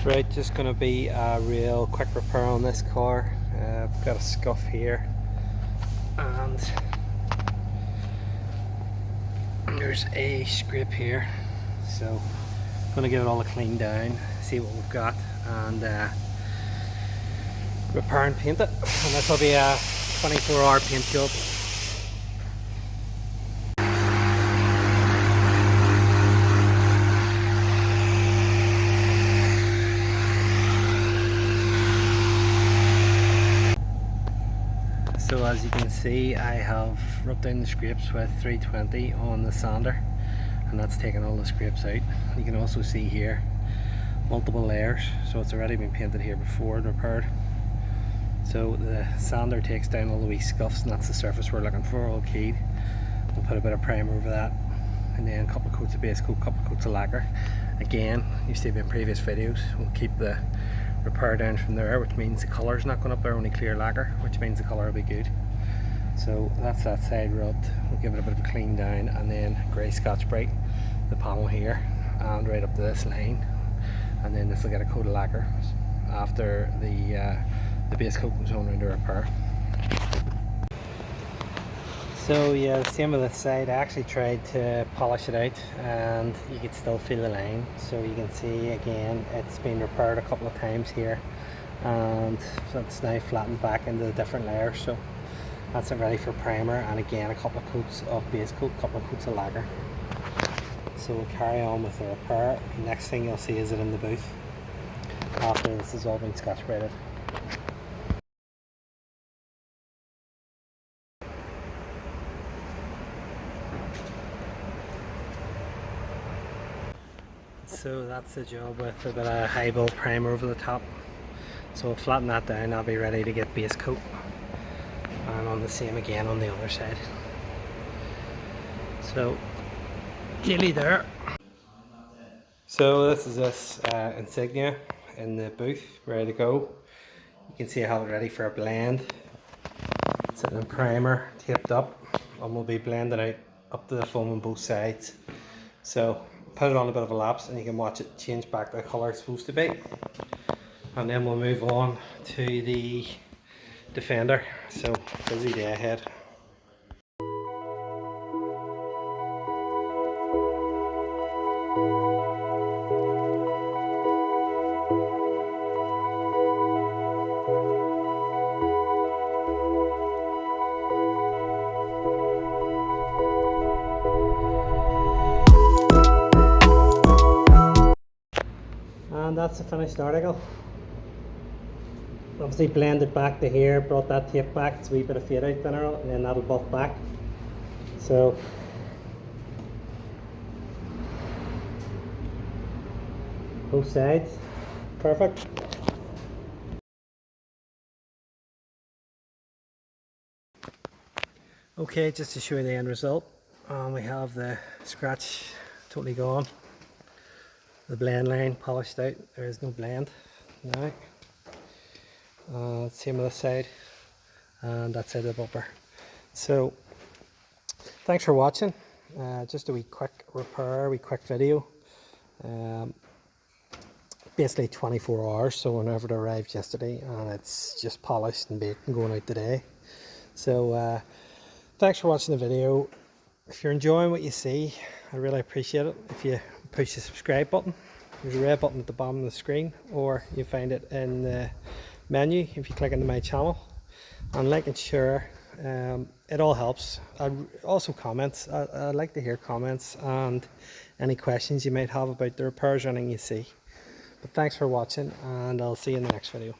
Right, just going to be a real quick repair on this car. I've got a scuff here and there's a scrape here, so I'm going to give it all a clean down, see what we've got, and repair and paint it. And this will be a 24-hour paint job. So as you can see, I have rubbed down the scrapes with 320 on the sander, and that's taken all the scrapes out. You can also see here multiple layers, so it's already been painted here before and repaired. So the sander takes down all the wee scuffs, and that's the surface we're looking for, all keyed. We'll put a bit of primer over that, and then a couple of coats of base coat, a couple of coats of lacquer. Again, you see in previous videos, we'll keep the repair down from there, which means the colour's not going up there, only clear lacquer, which means the colour will be good. So that's that side rubbed. We'll give it a bit of a clean down, and then grey Scotch-Brite the panel here and right up to this line, and then this will get a coat of lacquer after the base coat goes on into repair. So yeah, the same with this side. I actually tried to polish it out and you could still feel the line. So you can see again, it's been repaired a couple of times here, and it's now flattened back into the different layers. So that's it, ready for primer, and again a couple of coats of base coat, a couple of coats of lacquer. So we'll carry on with the repair. The next thing you'll see is it in the booth after this has all been Scotch-Brited. So that's the job, with a bit of high build primer over the top. So we'll flatten that down, I'll be ready to get base coat, and on the same again on the other side. So nearly there. So this is this Insignia in the booth, ready to go. You can see I have it ready for a blend. Sitting in primer, taped up, and we'll be blending out up to the foam on both sides. So put it on a bit of a lapse and you can watch it change back to the colour it's supposed to be. And then we'll move on to the Defender. So busy day ahead. And that's the finished article. Obviously blended back to here, brought that tape back, it's a wee bit of fade out thinner, and then that'll buff back. So both sides, perfect. Okay, just to show you the end result, we have the scratch totally gone. The blend line polished out, there is no blend now. Same on this side, and that side of the bumper. So thanks for watching. Just a wee quick repair, wee quick video. Basically 24 hours, so whenever it arrived yesterday, and it's just polished and baked and going out today. So thanks for watching the video. If you're enjoying what you see, I really appreciate it if you push the subscribe button. There's a red button at the bottom of the screen, or you find it in the menu if you click into my channel, and like and share. It all helps. Also comments, I'd like to hear comments and any questions you might have about the repairs or anything you see. But thanks for watching, and I'll see you in the next video.